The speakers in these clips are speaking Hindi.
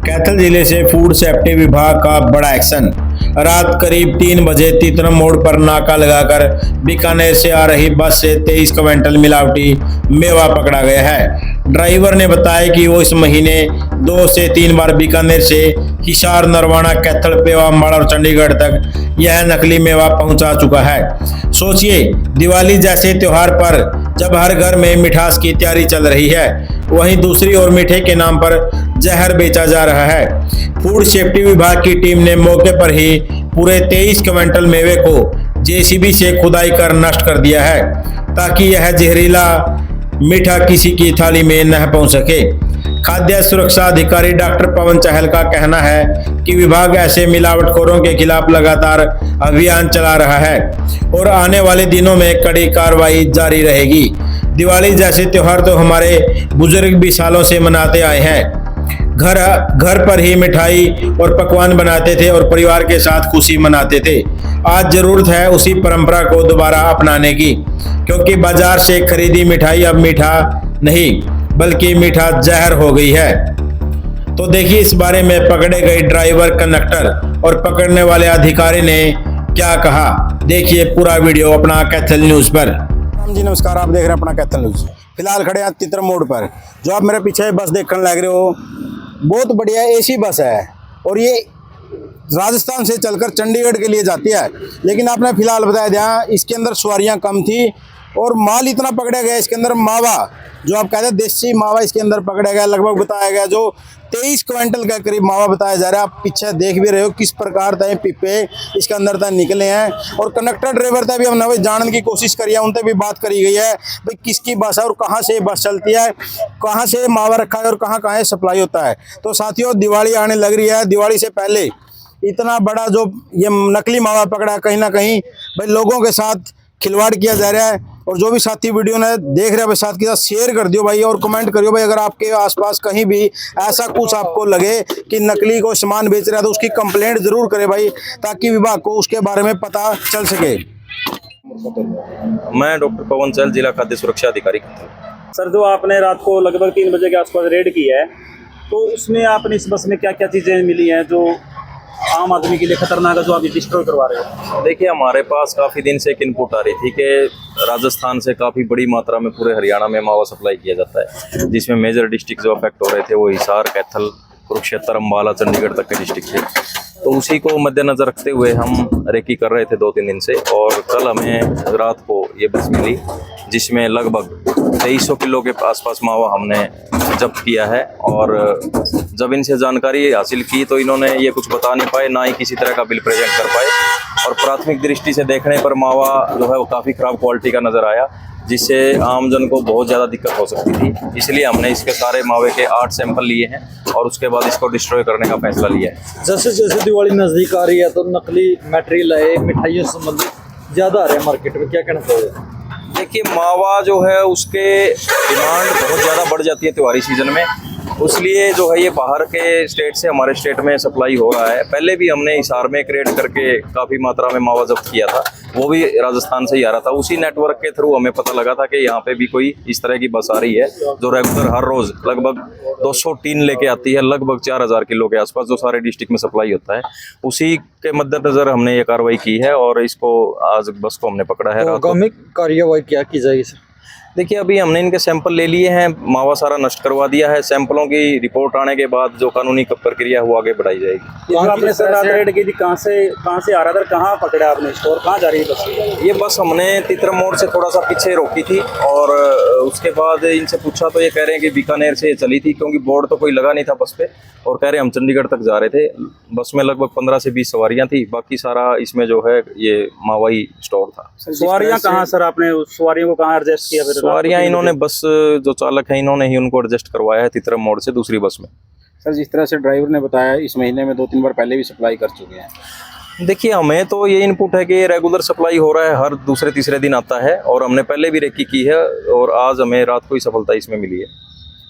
कैथल जिले से फूड सेफ्टी विभाग का बड़ा एक्शन। रात करीब 3 बजे तीतरम मोड़ पर नाका लगाकर बीकानेर से आ रही बस से 23 क्विंटल मिलावटी मेवा पकड़ा गया है। ड्राइवर ने बताया कि वो इस महीने 2 से 3 बार बीकानेर से हिसार, नरवाना, कैथल, पेवा, माड़ और चंडीगढ़ तक यह नकली मेवा पहुंचा चुका है। सोचिए, दिवाली जैसे त्योहार पर जब हर घर में मिठास की तैयारी चल रही है, वहीं दूसरी ओर मीठे के नाम पर जहर बेचा जा रहा है। फूड सेफ्टी विभाग की टीम ने मौके पर ही पूरे 23 क्विंटल मेवे को जेसीबी से खुदाई कर नष्ट कर दिया है, ताकि यह जहरीला मीठा किसी की थाली में न पहुंच सके। खाद्य सुरक्षा अधिकारी डॉक्टर पवन चहल का कहना है कि विभाग ऐसे मिलावटखोरों के खिलाफ लगातार अभियान चला रहा है और आने वाले दिनों में कड़ी कार्रवाई जारी रहेगी। दिवाली जैसे त्योहार तो हमारे बुजुर्ग भी सालों से मनाते आए हैं। घर पर ही मिठाई और पकवान बनाते थे और परिवार के साथ खुशी मनाते थे। आज जरूरत है उसी परंपरा को दोबारा अपनाने की, क्योंकि बाजार से खरीदी मिठाई अब मीठा नहीं बल्कि मीठा जहर हो गई है। तो देखिए इस बारे में पकड़े गए ड्राइवर, कंडक्टर और पकड़ने वाले अधिकारी ने क्या कहा। देखिए पूरा वीडियो अपना कैथल न्यूज पर। जी नमस्कार, आप देख रहे हैं अपना कैथल न्यूज। फिलहाल खड़े हैं तीतरम मोड़ पर। जो आप मेरे पीछे बस देखने लग रहे हो, बहुत बढ़िया एसी बस है और ये राजस्थान से चलकर चंडीगढ़ के लिए जाती है। लेकिन आपने फिलहाल बताया दिया इसके अंदर सवारियां कम थी और माल इतना पकड़ा गया। इसके अंदर मावा, जो आप कहते हैं देसी मावा, इसके अंदर पकड़ा गया। लगभग बताया गया जो 23 क्विंटल के करीब मावा बताया जा रहा है। आप पीछे देख भी रहे हो किस प्रकार तय पिपे इसके अंदर तक निकले हैं। और कंडक्टर ड्राइवर तक भी हमने जानने की कोशिश करी है, उनसे भी बात करी गई है भाई किसकी बस है और कहाँ से बस चलती है, कहाँ से मावा रखा है और कहाँ कहाँ सप्लाई होता है। तो साथियों, दिवाली आने लग रही है। दिवाली से पहले इतना बड़ा जो ये नकली मावा पकड़ा, कहीं ना कहीं भाई लोगों के साथ खिलवाड़ किया जा रहा है। और जो भी साथी वीडियो ने देख रहे हैं साथ के साथ शेयर कर दियो भाई और कमेंट करियो भाई। अगर आपके आसपास कहीं भी ऐसा कुछ आपको लगे कि नकली को सामान बेच रहा है तो उसकी कंप्लेंट जरूर करें भाई, ताकि विभाग को उसके बारे में पता चल सके। मैं डॉक्टर पवन चहल, जिला खाद्य सुरक्षा अधिकारी। सर, जो आपने रात को लगभग 3 बजे के आसपास रेड की है, तो उसमें आपने इस बस में क्या क्या चीज़ें मिली हैं जो आम आदमी के लिए खतरनाक है, जो आप डिस्ट्रॉय करवा रहे हो? देखिए, हमारे पास काफ़ी दिन से एक इनपुट आ रही थी कि राजस्थान से काफ़ी बड़ी मात्रा में पूरे हरियाणा में मावा सप्लाई किया जाता है, जिसमें मेजर डिस्ट्रिक्ट जो अफेक्ट हो रहे थे वो हिसार, कैथल, कुरुक्षेत्र, अम्बाला, चंडीगढ़ तक के डिस्ट्रिक्ट थे। तो उसी को मद्देनज़र रखते हुए हम रेकी कर रहे थे 2-3 दिन से। और कल हमें रात को ये बस मिली जिसमें लगभग 2300 किलो के आसपास मावा हमने जब्त किया है। और जब इनसे जानकारी हासिल की तो इन्होंने ये कुछ बता नहीं पाए, ना ही किसी तरह का बिल प्रेजेंट कर पाए। और प्राथमिक दृष्टि से देखने पर मावा जो है वो काफ़ी ख़राब क्वालिटी का नज़र आया, जिससे आमजन को बहुत ज़्यादा दिक्कत हो सकती थी। इसलिए हमने इसके सारे मावे के 8 सैंपल लिए हैं और उसके बाद इसको डिस्ट्रॉय करने का फैसला लिया है। जैसे जैसे दिवाली नज़दीक आ रही है तो नकली मटेरियल है, मिठाइयों से संबंधित ज़्यादा आ रहे हैं मार्केट में, क्या कहना चाहिए? देखिए, मावा जो है उसके डिमांड बहुत ज़्यादा बढ़ जाती है त्योहारी सीजन में, उसलिए जो है ये बाहर के स्टेट से हमारे स्टेट में सप्लाई हो रहा है। पहले भी हमने हिसार में क्रेड करके काफ़ी मात्रा में मावा जब्त किया था, वो भी राजस्थान से ही आ रहा था। उसी नेटवर्क के थ्रू हमें पता लगा था कि यहाँ पे भी कोई इस तरह की बस आ रही है जो रेगुलर हर रोज़ लगभग 200 टीन लेके आती है, लगभग 4000 किलो के आसपास, जो सारे डिस्ट्रिक्ट में सप्लाई होता है। उसी के मद्देनजर हमने ये कार्रवाई की है और इसको आज बस को हमने पकड़ा है। आगामी कार्रवाई क्या की जाएगी सर? देखिए, अभी हमने इनके सैंपल ले लिए हैं, मावा सारा नष्ट करवा दिया है। सैंपलों की रिपोर्ट आने के बाद जो कानूनी प्रक्रिया है वो आगे बढ़ाई जाएगी। आपने सर रात रेड की थी, कहाँ से आ रहा था, कहाँ पकड़ा आपने इसको और कहाँ जा रही है बस? ये बस हमने तीतरम मोड़ से थोड़ा सा पीछे रोकी थी और उसके बाद इनसे पूछा तो ये कह रहे हैं कि बीकानेर से ये चली थी, क्योंकि बोर्ड तो कोई लगा नहीं था बस पे, और कह रहे हम चंडीगढ़ तक जा रहे थे। बस में लगभग 15 से 20 सवारियाँ थी, बाकी सारा इसमें जो है ये मावा ही स्टोर था। सवारियाँ कहाँ सर, आपने सवारियों को कहाँ एडजस्ट किया? सवारियाँ इन्होंने बस जो चालक है इन्होंने ही उनको एडजस्ट करवाया है तीतरम मोड़ से दूसरी बस में। सर, जिस तरह से ड्राइवर ने बताया इस महीने में 2-3 बार पहले भी सप्लाई कर चुके हैं। देखिए, हमें तो ये इनपुट है कि ये रेगुलर सप्लाई हो रहा है, हर दूसरे तीसरे दिन आता है और हमने पहले भी रेकी की है और आज हमें रात को ही सफलता इसमें मिली है।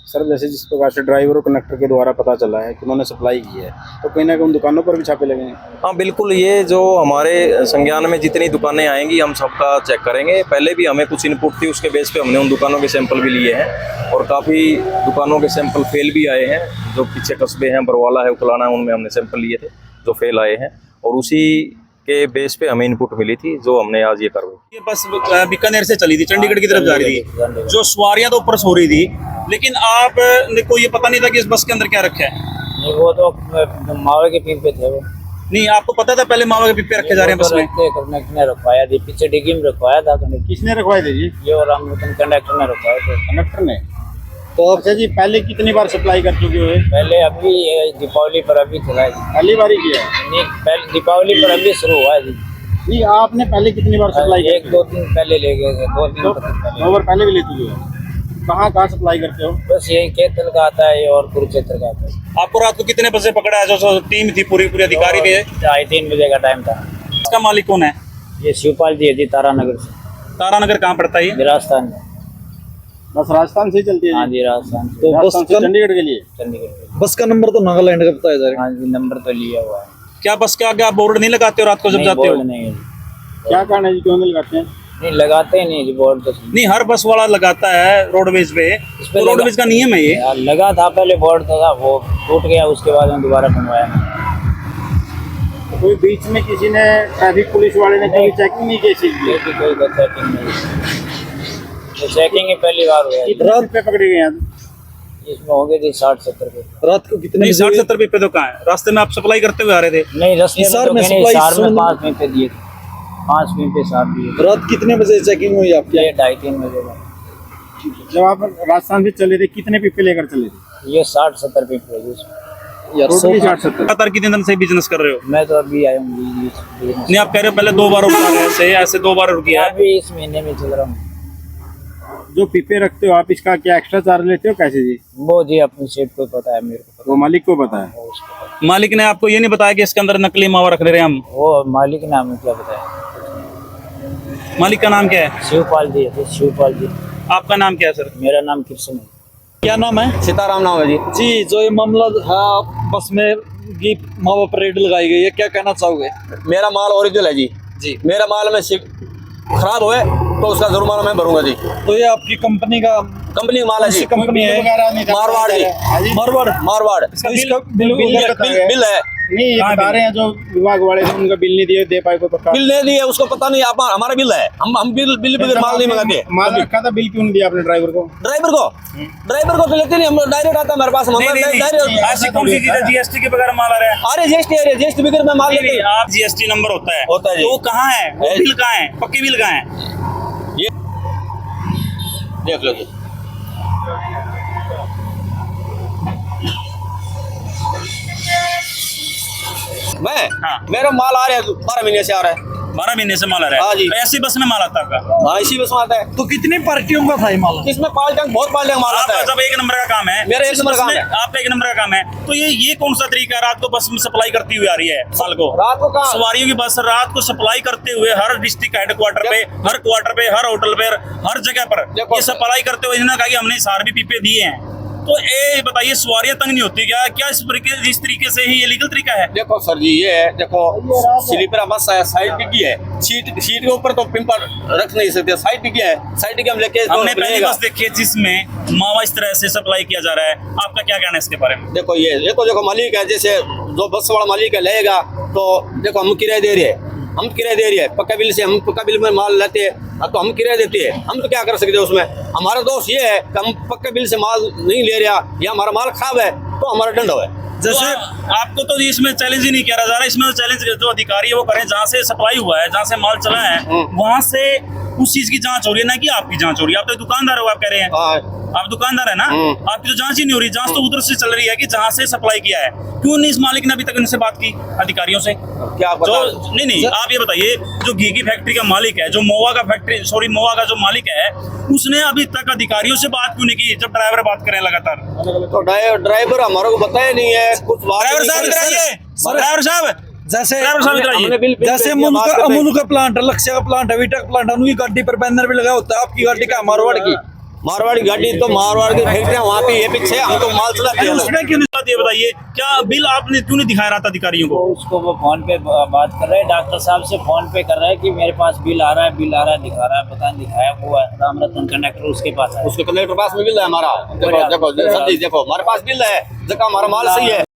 सर जैसे जिस प्रकार से ड्राइवर और कंडक्टर के द्वारा पता चला है कि उन्होंने सप्लाई की है, तो कहीं ना कहीं उन दुकानों पर भी छापे लगे हैं। हाँ बिल्कुल, ये जो हमारे संज्ञान में जितनी दुकानें आएंगी हम सबका चेक करेंगे। पहले भी हमें कुछ इनपुट थी, उसके बेस पे हमने उन दुकानों के सैंपल भी लिए हैं और काफ़ी दुकानों के सैंपल फेल भी आए हैं। जो पीछे कस्बे हैं, बरवाला है, उकलाना है, उनमें हमने सैंपल लिए थे जो फेल आए हैं और उसी के बेस पे हमें इनपुट मिली थी जो हमने आज ये करवाई। ये बस बीकानेर से चली थी, चंडीगढ़ की तरफ जा रही थी, जो सवारियां तो ऊपर सो रही थी, लेकिन आप को ये पता नहीं था कि इस बस के अंदर क्या रखा है? नहीं, वो तो मावे के पीपे थे वो। नहीं, आपको पता था पहले मावा के पिप्पे रखे जा रहे हैं बस में? कंडक्टर ने रखवाया थी, पीछे डिग्गी में रखवाया था। किसने रखवाए थे जी? ये और हम कंडक्टर ने रखवाए थे। कंडक्टर ने। तो अच्छा जी, पहले कितनी बार सप्लाई कर चुके हुए? पहले अभी ये दीपावली पर अभी चला है जी। पहली बार ही किया है? नहीं, पहले दीपावली पर अभी शुरू हुआ है जी। नहीं, आपने पहले कितनी बार सप्लाई एक दो दिन पहले ले गए थे, 2 दिन पहले। 2 बार पहले भी ले चुके हो? कहाँ सप्लाई करते हो? बस यही केतल का आता है और कुरुक्षेत्र का आता है। आपको रात को कितने बजे पकड़ा है? जो टीम थी पूरी अधिकारी थे? 2:30 बजे का टाइम था। इसका मालिक कौन है? ये शिवपाल जी है जी, तारानगर से। तारानगर कहाँ पड़ता है ये? राजस्थान में। बस राजस्थान से ही चलती है? हाँ जी, राजस्थान से। तो बस राजस्थान से का चंडीगढ़ के लिए? चंडीगढ़। बस का नंबर तो नागालैंड का बताया जा रहा है। हाँ जी, नंबर तो लिया हुआ है। क्या बस के आगे आप बोर्ड नहीं लगाते हो रात को जब नहीं, जाते हो? बोर्ड नहीं है। क्या कारण है जी, क्यों नहीं लगाते हैं? नहीं, लगाते ही नहीं जी बोर्ड तो। नहीं, हर बस वाला लगाता है रोडवेज पे, पे तो रोडवेज का नियम है ये। यार, लगा था पहले बोर्ड था, वो टूट गया, उसके बाद में दोबारा बनवाया। तो कोई बीच में किसी ने ट्रैफिक पुलिस वाले ने कभी चेकिंग नहीं की इस चीज़ की? कोई चेकिंग नहीं, तो चेकिंग ही पहली बार हुआ है। कितने रुपये पकड़े गए हैं? इसमें हो गए थे 60-70 रुपये। रात को कितने नहीं, बजे? 60-70 रुपये तो कहाँ है? रास्ते में आप सप्लाई करते हुए आ रहे थे? नहीं, रास्ते हिसार में में तो नहीं, सप्लाई हिसार में सुन- 5 रुपये दिए थे। 5 रुपये 7 दिए। रात कितने बजे चेकिंग हुई आपकी? ये 2:30 बजे का। जब आप राजस्थान से चले थे कितने पिप्पे लेकर चले थे? ये 60-70 रुपये थे जी। यार टोटली 60-70? लगातार कितने दिन से बिजनेस कर रहे हो? मैं तो अभी आया हूँ जी। नहीं, आप कह रहे हो पहले 2 बार रुका है, ऐसे 2 बार रुकिया है। अभी इस महीने में चल रहा हूँ। जो पिप्पे रखते हो आप, इसका क्या एक्स्ट्रा चार्ज लेते हो कैसे जी? वो जी अपनी सेठ को पता है, मेरे को वो मालिक को पता है? पता है, उसको पता है। मालिक ने आपको ये नहीं बताया कि इसके अंदर नकली मावा रख ले रहे हैं हम? वो मालिक ने हमें क्या बताया? मालिक का नाम क्या है? शिवपाल जी है, शिवपाल जी। आपका नाम क्या है सर? मेरा नाम कृष्ण है। क्या नाम है? सीताराम नाम है जी। जी, जो ये मामला है बस में की मावा पर रेड लगाई गई है, क्या कहना चाहोगे? मेरा माल ओरिजिनल है जी। जी, मेरा माल में खराब हुए तो उसका जुर्माना मैं भरूंगा जी। तो ये आपकी कंपनी का कंपनी का माल है जी। कंपनी है? मारवाड़ जी। मारवाड़। मारवाड़। तो इसका बिल बिल है। नहीं, ये बता रहे हैं जो विभाग वाले थे उनका बिल नहीं दिए, दे पाए कोई पक्का? बिल नहीं दिया, उसको पता नहीं। आप हमारा बिल है, हम बिल बगैर माल नहीं मंगाते। माल रखा था, बिल क्यों नहीं दिया आपने ड्राइवर को? ड्राइवर को तो लेते नहीं, हम डायरेक्ट आता है हमारे पास। ऐसी कौन सी चीज है जीएसटी के बगैर माल आ रहा है? अरे जीएसटी बगैर में माल लेते हैं। आप जीएसटी नंबर होता है? होता है जी। तो वो कहाँ है? वो बिल कहाँ है? पक्की बिल कहाँ है? देख लो जी। मैं हाँ। मेरा माल आ रहा है 12 महीने से आ रहा है। 12 महीने से माल आ रहा है? हाँ जी। तो ऐसी बस में माल आता है आपका? हाँ, इसी बस में आता है। तो कितनी पार्टियों का था ये माल? इसमें बहुत पाल माल आता आपका है। जब 1 नंबर का काम है, मेरा 1 इस नंबर बस काम में है। आपका 1 नंबर का काम है, तो ये कौन सा तरीका है? रात को बस में सप्लाई करती हुई आ रही है माल को? रात को कहाँ? सवारियों की बस रात को सप्लाई करते हुए हर डिस्ट्रिक्ट हेडक्वार्टर पे, हर क्वार्टर पे, हर होटल पे, हर जगह पर देखो। ये सप्लाई करते हुए इन्होंने कहा कि हमने सारे भी पीपे दिए हैं। तो ये बताइए, सवारियां तंग नहीं होती क्या? क्या इस तरीके से ही ये लीगल तरीका है? देखो सर जी, ये है, देखो स्लीपर बस है, साइड डिग्गी है, सीट के ऊपर तो पिंपर रख नहीं सकते, साइड डिग्गी है, साइड डिग्गी हम लेके हमने पहली बस देखी है जिसमें मावा इस तरह से सप्लाई किया जा रहा है। आपका क्या कहना है इसके बारे में? देखो ये तो देखो मालिक है, जैसे जो बस वाला मालिक है लेगा तो देखो हम किराया दे रहे हैं, पक्का बिल से, हम पक्का बिल में माल लेते हैं तो हम किराया देते हैं। हम तो क्या कर सकते हैं उसमें? हमारा दोष ये है कि हम पक्का बिल से माल नहीं ले रहा या हमारा माल खराब है तो हमारा दंड है। जैसे आपको तो इसमें चैलेंज ही नहीं किया जा रहा, इसमें तो चैलेंज जो अधिकारी है वो करें, जहाँ से सप्लाई हुआ है, जहाँ से माल चला है वहाँ से उस चीज की जांच हो रही है, ना कि आपकी जांच हो रही है। आप तो दुकानदार हो, आप कह रहे हैं आप दुकानदार है ना, आपकी तो जांच ही नहीं हो रही। जांच तो उधर से चल रही है कि जहाँ से सप्लाई किया है। क्यों नहीं इस मालिक ने अभी तक इनसे बात की, अधिकारियों से? क्या जो नहीं आप ये बताइए, जो घी की फैक्ट्री का मालिक है, जो मोवा का जो मालिक है, उसने अभी तक अधिकारियों से बात क्यों नहीं की जब ड्राइवर बात करें लगातार? तो ड्राइवर हमारे को बताया नहीं है कुछ। ड्राइवर साहब इधर आइए, ड्राइवर साहब जैसे हमने जैसे अमूल का प्लांट है, लक्ष्य का प्लांट है, वीटा का प्लांट है, उनकी गाड़ी पर बैनर भी लगा होता है, आपकी गाड़ी का मारवाड़ की मारवाड़ी गाड़ी तो मारवाड़ की फैक्ट्रियाँ वहाँ पे ये पीछे हम तो माल चलाते अरे हैं उसमें क्यों नहीं साथ, ये बताइए क्या बिल आपने क्यों नहीं दिखाया रात अधिकारियों को? उसको वो फोन पे बात कर रहे हैं, डॉक्टर साहब से फोन पे कर रहे हैं कि मेरे पास बिल आ रहा है, बिल आ रहा है, दिखा रहा है, पता नहीं दिखाया। वो राम रतन कंडक्टर उसके पास है, उसके कलेक्टर पास में बिल है हमारा। देखो देखो सर जी देखो हमारे पास बिल है, देखो हमारा माल सही है।